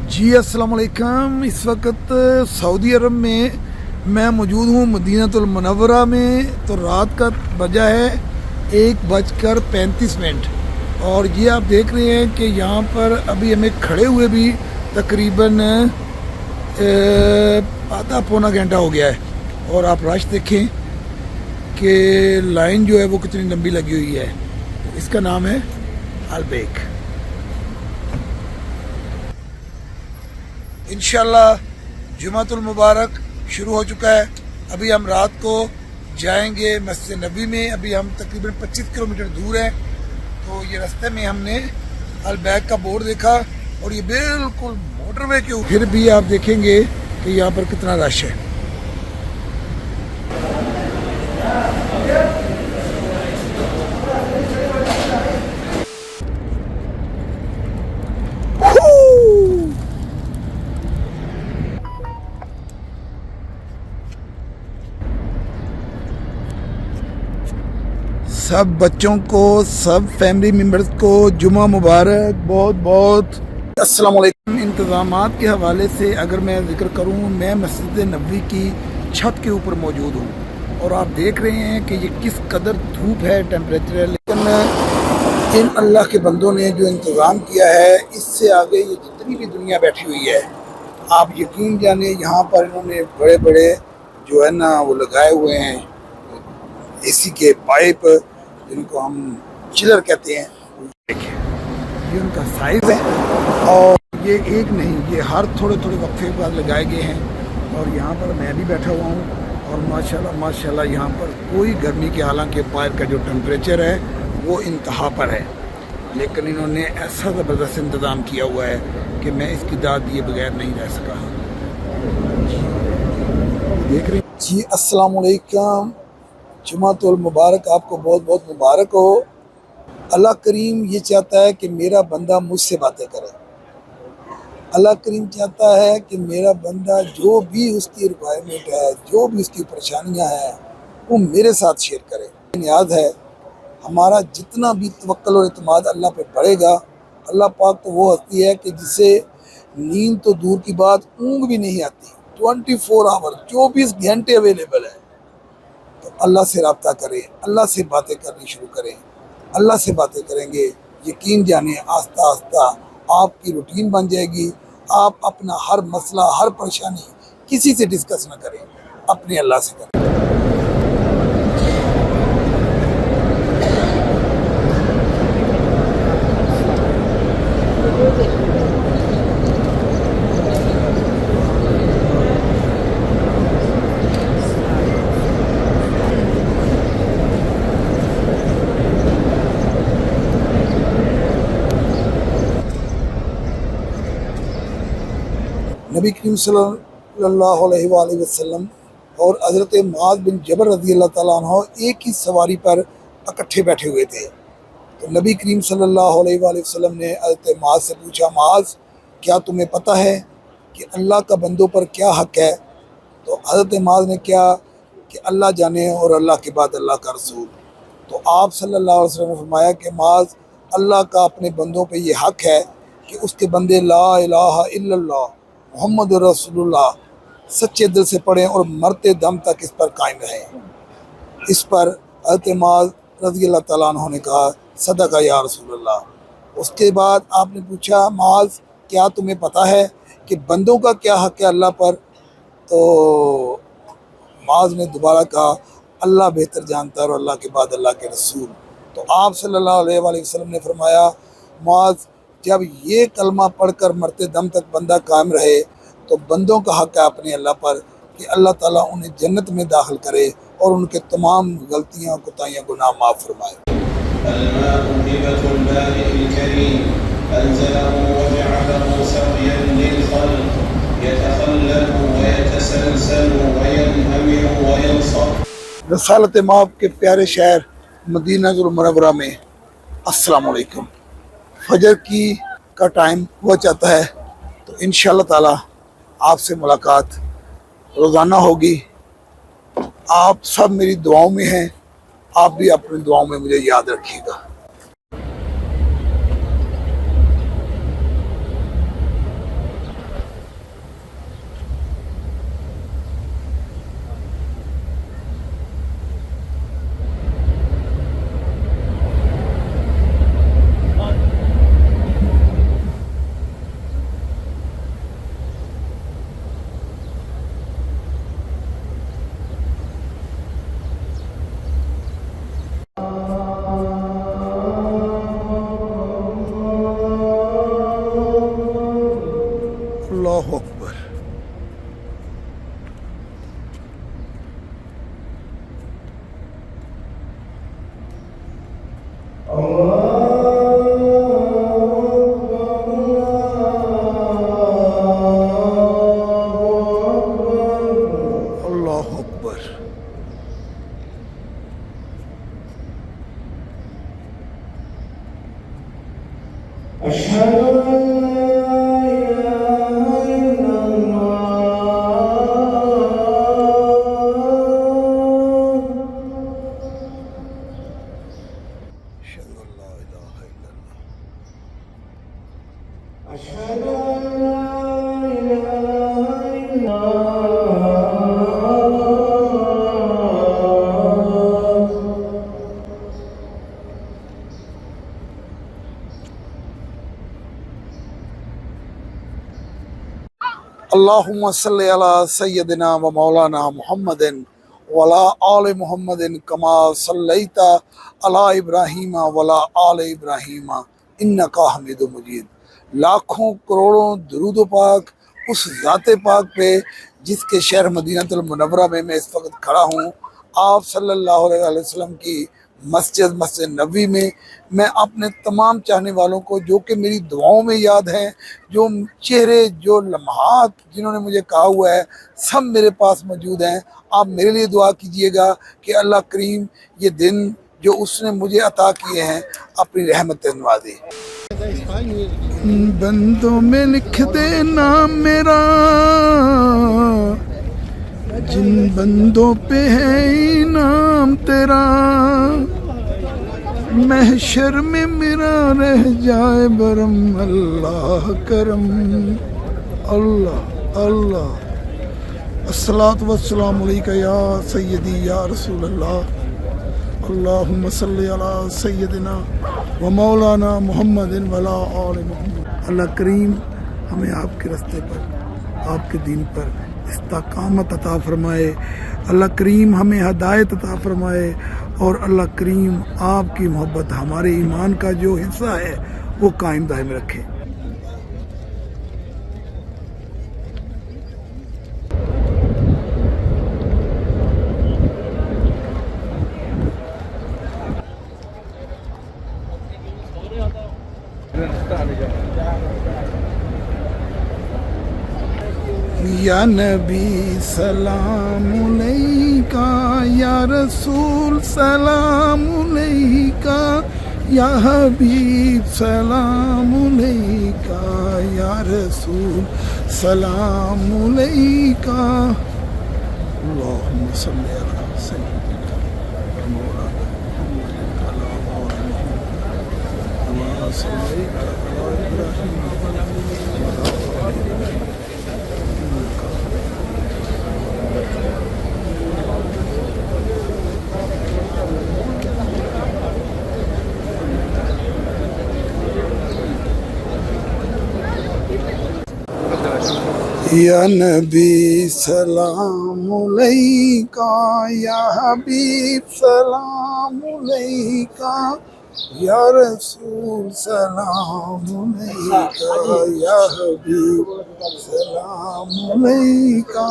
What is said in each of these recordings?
जी अस्सलाम वालेकुम। इस वक्त सऊदी अरब में मैं मौजूद हूँ मदीनतुल मुनव्वरा में। तो रात का बजा है 1:35 और ये आप देख रहे हैं कि यहाँ पर अभी हमें खड़े हुए भी तकरीबन आधा पौना घंटा हो गया है। और आप रश देखें कि लाइन जो है वो कितनी लंबी लगी हुई है। इसका नाम है अलबेक। इंशाल्लाह जुमातुल मुबारक शुरू हो चुका है। अभी हम रात को जाएंगे मस्जिद नबी में। अभी हम तकरीबन 25 किलोमीटर दूर हैं। तो ये रास्ते में हमने अलबैक का बोर्ड देखा और ये बिल्कुल मोटरवे के ऊपर। फिर भी आप देखेंगे कि यहाँ पर कितना रश है। सब बच्चों को, सब फैमिली मेम्बर्स को जुमा मुबारक, बहुत बहुत अस्सलाम वालेकुम। इंतज़ामात के हवाले से अगर मैं ज़िक्र करूं, मैं मस्जिद नबवी की छत के ऊपर मौजूद हूं और आप देख रहे हैं कि ये किस कदर धूप है, टेम्परेचर है। लेकिन इन अल्लाह के बंदों ने जो इंतज़ाम किया है, इससे आगे ये जितनी भी दुनिया बैठी हुई है, आप यकीन जाने यहाँ पर इन्होंने बड़े बड़े जो है ना वो लगाए हुए हैं एसी के पाइप, जिनको हम चिलर कहते हैं। ये उनका साइज है और ये एक नहीं, ये हर थोड़े थोड़े वक्फे बाद लगाए गए हैं। और यहाँ पर मैं भी बैठा हुआ हूँ और माशाल्लाह माशाल्लाह यहाँ पर कोई गर्मी के, हालांकि बाहर का जो टेम्परेचर है वो इंतहा पर है, लेकिन इन्होंने ऐसा ज़बरदस्त इंतज़ाम किया हुआ है कि मैं इसकी दाद दिए बगैर नहीं रह सका। देख रहे जी। अस्सलाम वालेकुम। जुमातुल मुबारक आपको बहुत बहुत मुबारक हो। अल्लाह करीम ये चाहता है कि मेरा बंदा मुझसे बातें करे। अल्लाह करीम चाहता है कि मेरा बंदा जो भी उसकी रिक्वायरमेंट है, जो भी उसकी परेशानियां हैं, वो मेरे साथ शेयर करे। याद है हमारा जितना भी तवक्कुल और इत्मीनान अल्लाह पे बढ़ेगा, अल्लाह पाक तो वो हस्ती है कि जिसे नींद तो दूर की बात, ऊँग भी नहीं आती। 24 आवर 24 घंटे अवेलेबल है। तो अल्लाह से रब्ता करें, अल्लाह से बातें करनी शुरू करें। अल्लाह से बातें करेंगे, यकीन जाने आस्ता आस्ता आपकी रूटीन बन जाएगी। आप अपना हर मसला, हर परेशानी किसी से डिस्कस ना करें, अपने अल्लाह से करें। नबी करीम सल्लल्लाहु अलैहि वसल्लम और हज़रत मुआज़ बिन जबल रज़ी अल्लाह ताला अन्हु एक ही सवारी पर इकट्ठे बैठे हुए थे। तो नबी करीम सल्लल्लाहु अलैहि वसल्लम ने हज़रत मुआज़ से पूछा, मुआज़ क्या तुम्हें पता है कि अल्लाह का बंदों पर क्या हक़ है? तो हज़रत मुआज़ ने क्या कि अल्लाह जाने और अल्लाह के बाद अल्लाह का रसूल। तो आप सल्लल्लाहु अलैहि वसल्लम ने फरमाया कि मुआज़, अल्लाह का अपने बंदों पे ये हक़ है कि उसके बंदे ला इलाहा इल्लल्लाह मोहम्मद रसूलुल्लाह सच्चे दिल से पढ़ें और मरते दम तक इस पर कायम रहें। इस पर हज़रत मुआज़ रज़ी अल्लाह ताला अन्हु ने कहा, सदका या रसूलल्लाह। उसके बाद आपने पूछा, मुआज़ क्या तुम्हें पता है कि बंदों का क्या हक़ है अल्लाह पर? तो मुआज़ ने दोबारा कहा, अल्लाह बेहतर जानता है और अल्लाह के बाद अल्लाह के रसूल। तो आप सल्लल्लाहु अलैहि वसल्लम ने फरमाया, मुआज़ जब ये कलमा पढ़कर मरते दम तक बंदा कायम रहे तो बंदों का हक़ है अपने अल्लाह पर कि अल्लाह ताला उन्हें जन्नत में दाखिल करे और उनके तमाम गलतियाँ, कोताहियाँ, गुनाह माफ़ फरमाए। रसालत माफ़ के प्यारे शहर मदीनतुल मुनव्वरा में अस्सलाम वालेकुम। फजर की का टाइम हुआ चाहता है तो इंशाअल्लाह ताला आपसे मुलाकात रोज़ाना होगी। आप सब मेरी दुआओं में हैं, आप भी अपनी दुआओं में मुझे याद रखिएगा। अल्लाह अकबर। अल्लाह अकबर। अशहदु अल्ला इलाहा इल्लल्लाह। अल्लाहुम्मा सल्ली अला सय्यदिना व मौलाना मुहम्मदिन वला आले मुहम्मदिन कमा सल्लैता अला इब्राहीम वला आले इब्राहीम इन्नका हमीदुम मजीद। लाखों करोड़ों दुरूद पाक उस ज़ाते पाक पे जिसके शहर मदीनतुल मुनव्वरा में मैं इस वक्त खड़ा हूँ। आप सल्लल्लाहु अलैहि वसल्लम की मस्जिद नबी में मैं अपने तमाम चाहने वालों को जो कि मेरी दुआओं में याद हैं, जो चेहरे जो लम्हात जिन्होंने मुझे कहा हुआ है, सब मेरे पास मौजूद हैं। आप मेरे लिए दुआ कीजिएगा कि अल्लाह करीम ये दिन जो उसने मुझे अता किए हैं अपनी रहमत नवाजे। बंदों में लिख दे नाम मेरा, जिन बंदों पे है इनाम तेरा, महशर में मेरा रह जाए बरम अल्लाह करम। अल्लाह अल्लाह। अस्सलातु वस्सलामु अलैका या सय्यदी या रसूल अल्लाह। अल्लाहुम्मा सल्ली अला सय्यदिना व मौलाना मुहम्मदिन वला आले मुहम्मद। अल्लाह करीम हमें आपके रास्ते पर, आपके दीन पर इस्तिकामत अता फरमाए। अल्लाह करीम हमें हदायत अता फरमाए और अल्लाह करीम आपकी मोहब्बत हमारे ईमान का जो हिस्सा है वो कायम दायम रखे। या नबी सलाम अलैका, या रसूल सलाम अलैका, या हबीब सलाम अलैका, या रसूल सलाम अलैका। अल्लाहुम्मा सल्ली अला सय्यिदिना व मौलाना मुहम्मदिन वला आले मुहम्मद कमा सल्लैता अला इब्राहीम वला आले इब्राहीम। या नबी सलाम अलैका, या हबीब सलाम अलैका, या रसूल सलाम अलैका, या हबीब सलाम अलैका।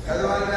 Otherwise,